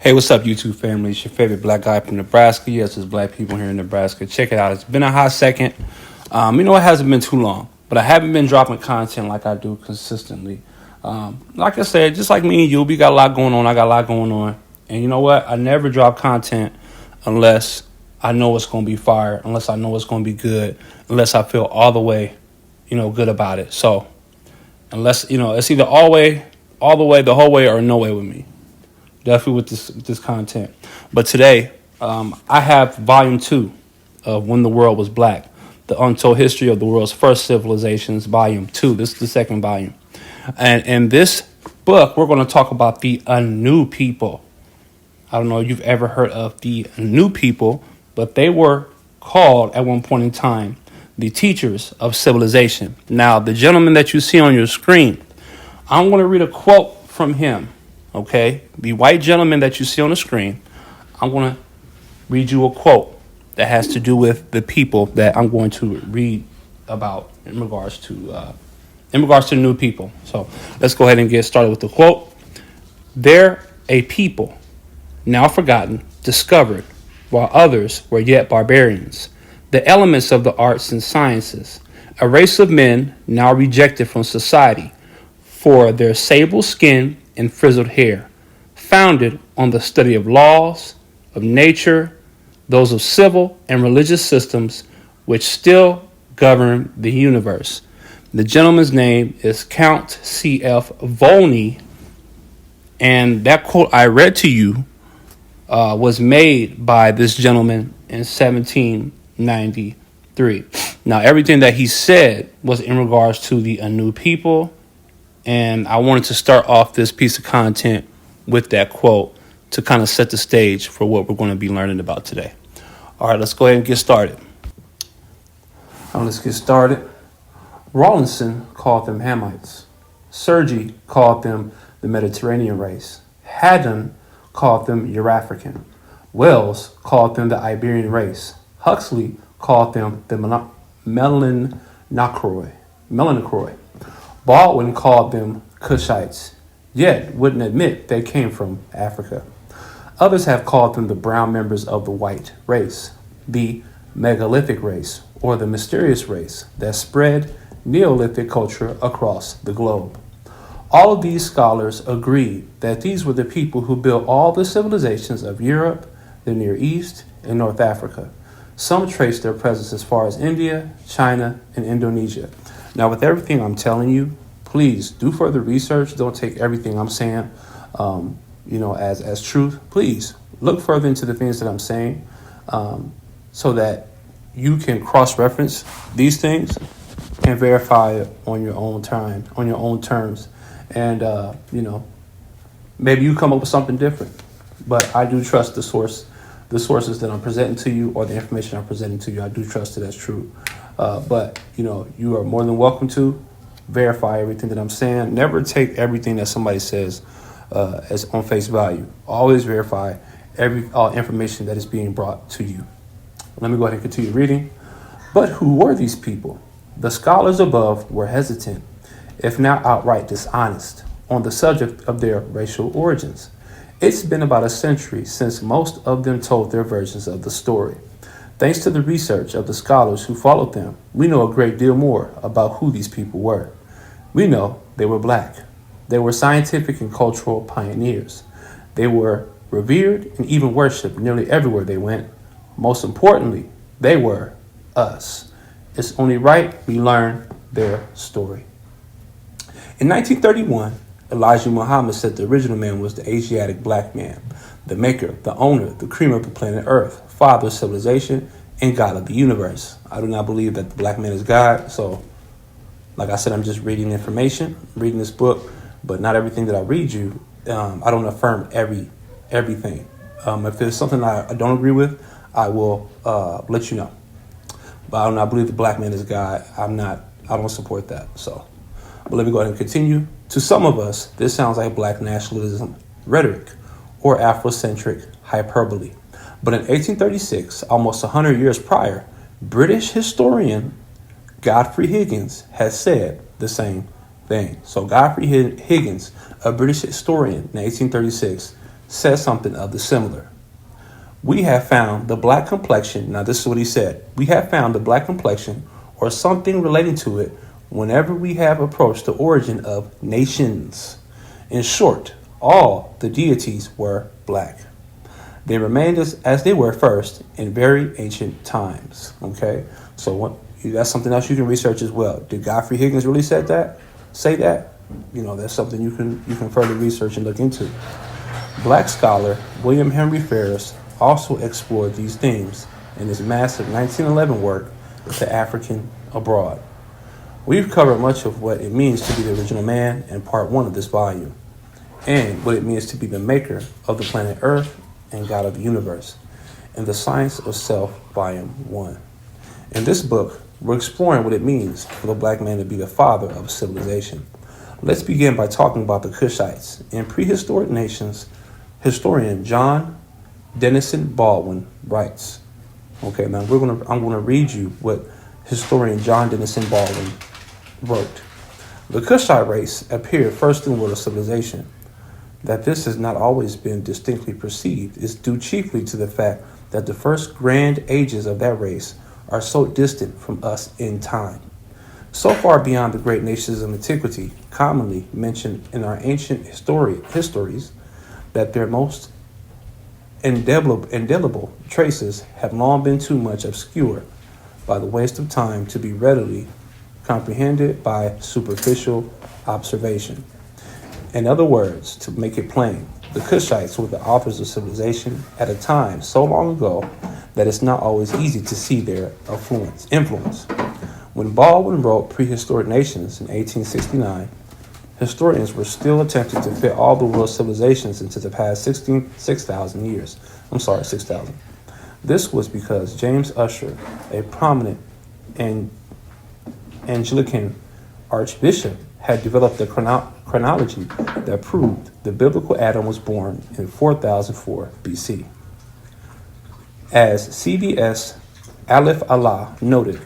Hey, what's up, YouTube family? It's your favorite black guy from Nebraska. Yes, there's black people here in Nebraska. Check it out. It's been a hot second. It hasn't been too long, but I haven't been dropping content like I do consistently. Like I said, just like me and you, we got a lot going on. I got a lot going on. And you know what? I never drop content unless I know it's going to be fire, unless I know it's going to be good, unless I feel all the way, good about it. So, unless, it's either all the way, the whole way, or no way with me. Definitely with this content. But today, I have volume 2 of When the World Was Black, the untold history of the world's first civilizations, volume 2. This is the second volume. And in this book, we're going to talk about the Anu people. I don't know if you've ever heard of the Anu people, but they were called at one point in time the teachers of civilization. Now, the gentleman that you see on your screen, I'm going to read a quote from him. Okay, the white gentleman that you see on the screen, I'm going to read you a quote that has to do with the people that I'm going to read about in regards to new people. So let's go ahead and get started with the quote. They're a people now forgotten, discovered, while others were yet barbarians. The elements of the arts and sciences, a race of men now rejected from society for their sable skin and frizzled hair, founded on the study of laws, of nature, those of civil and religious systems which still govern the universe. The gentleman's name is Count C.F. Volney, and that quote I read to you was made by this gentleman in 1793. Now, everything that he said was in regards to the Anu people, and I wanted to start off this piece of content with that quote to kind of set the stage for what we're going to be learning about today. All right, let's go ahead and get started. Let's get started. Rawlinson called them Hamites. Sergi called them the Mediterranean race. Haddon called them Eurafrican. Wells called them the Iberian race. Huxley called them the Melanochroi. Baldwin called them Cushites, yet wouldn't admit they came from Africa. Others have called them the brown members of the white race, the megalithic race, or the mysterious race that spread Neolithic culture across the globe. All of these scholars agreed that these were the people who built all the civilizations of Europe, the Near East, and North Africa. Some trace their presence as far as India, China, and Indonesia. Now, with everything I'm telling you, please do further research. Don't take everything I'm saying, as truth. Please look further into the things that I'm saying, so that you can cross-reference these things and verify it on your own time, on your own terms, and maybe you come up with something different. But I do trust the sources that I'm presenting to you, or the information I'm presenting to you. I do trust that that's true. But you are more than welcome to verify everything that I'm saying. Never take everything that somebody says as on face value. Always verify all information that is being brought to you. Let me go ahead and continue reading. But who were these people? The scholars above were hesitant, if not outright dishonest, on the subject of their racial origins. It's been about a century since most of them told their versions of the story. Thanks to the research of the scholars who followed them, we know a great deal more about who these people were. We know they were black. They were scientific and cultural pioneers. They were revered and even worshipped nearly everywhere they went. Most importantly, they were us. It's only right we learn their story. In 1931, Elijah Muhammad said the original man was the Asiatic black man, the maker, the owner, the cream of the planet Earth, father of civilization, and God of the universe. I do not believe that the black man is God. So, like I said, I'm just reading information, reading this book, but not everything that I read you. I don't affirm everything. If there's something I don't agree with, I will let you know. But I do not believe the black man is God. I don't support that. So, but let me go ahead and continue. To some of us, this sounds like black nationalism rhetoric or Afrocentric hyperbole. But in 1836, almost 100 years prior, British historian Godfrey Higgins has said the same thing. So Godfrey Higgins, a British historian in 1836, says something of the similar. We have found the black complexion. Now, this is what he said. We have found the black complexion or something relating to it whenever we have approached the origin of nations. In short, all the deities were black. They remained as they were first in very ancient times. Okay, so that's something else you can research as well. Did Godfrey Higgins really say that? That's something you can further research and look into. Black scholar William Henry Ferris also explored these themes in his massive 1911 work, The African Abroad. We've covered much of what it means to be the original man in part 1 of this volume, and what it means to be the maker of the planet Earth and God of the universe in The Science of Self, Volume 1. In this book, we're exploring what it means for the black man to be the father of civilization. Let's begin by talking about the Kushites. In Prehistoric Nations, historian John Dennison Baldwin writes. Okay, now I'm gonna read you what historian John Dennison Baldwin wrote. The Kushite race appeared first in the world of civilization. That this has not always been distinctly perceived is due chiefly to the fact that the first grand ages of that race are so distant from us in time, so far beyond the great nations of antiquity, commonly mentioned in our ancient histories, that their most indelible traces have long been too much obscured by the waste of time to be readily comprehended by superficial observation. In other words, to make it plain, the Kushites were the authors of civilization at a time so long ago that it's not always easy to see their influence. When Baldwin wrote Prehistoric Nations in 1869, historians were still attempting to fit all the world's civilizations into the past 6,000 years. 6,000. This was because James Ussher, a prominent Anglican archbishop, had developed a chronology that proved the biblical Adam was born in 4004 BC. As CBS Aleph Allah noted,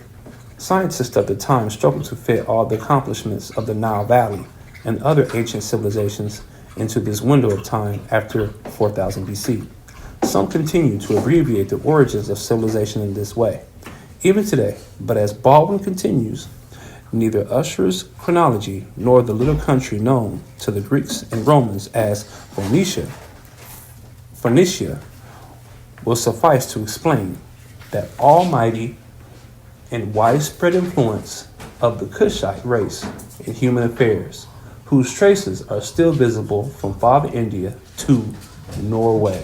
scientists at the time struggled to fit all the accomplishments of the Nile Valley and other ancient civilizations into this window of time after 4000 BC. Some continue to abbreviate the origins of civilization in this way, even today. But as Baldwin continues, neither Ussher's chronology nor the little country known to the Greeks and Romans as Phoenicia will suffice to explain that almighty and widespread influence of the Kushite race in human affairs, whose traces are still visible from Father India to Norway.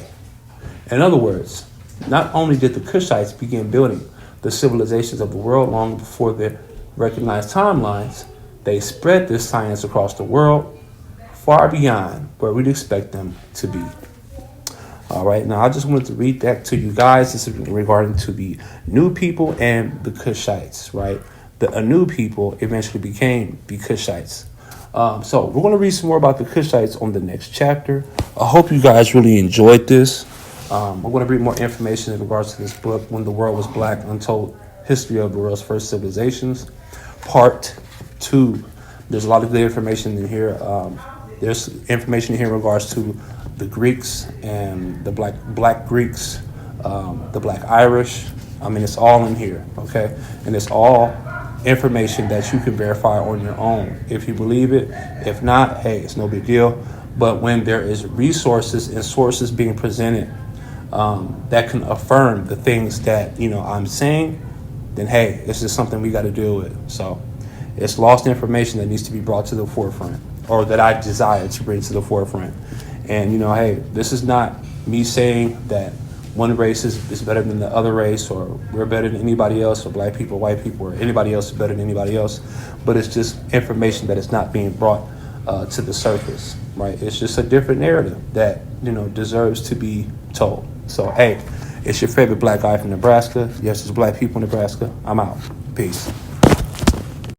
In other words, not only did the Kushites begin building the civilizations of the world long before their recognized timelines, they spread this science across the world far beyond where we'd expect them to be. All right, now I just wanted to read that to you guys. This is regarding to the New people and the Kushites, right? The Anu people eventually became the Kushites. So we're going to read some more about the Kushites on the next chapter. I hope you guys really enjoyed this. I'm going to read more information in regards to this book, When the World Was Black, Untold History of the World's First Civilizations, Part 2. There's a lot of good information in here. There's information in here in regards to the Greeks and the black Greeks, the black Irish. I mean, it's all in here, okay? And it's all information that you can verify on your own if you believe it. If not, hey, it's no big deal. But when there is resources and sources being presented that can affirm the things that, I'm saying, then hey, this is something we got to deal with. So it's lost information that needs to be brought to the forefront, or that I desire to bring to the forefront. And, hey, this is not me saying that one race is better than the other race, or we're better than anybody else, or black people, white people, or anybody else is better than anybody else. But it's just information that is not being brought to the surface, right? It's just a different narrative that, deserves to be told. So, hey, it's your favorite black guy from Nebraska. Yes, it's black people in Nebraska. I'm out. Peace.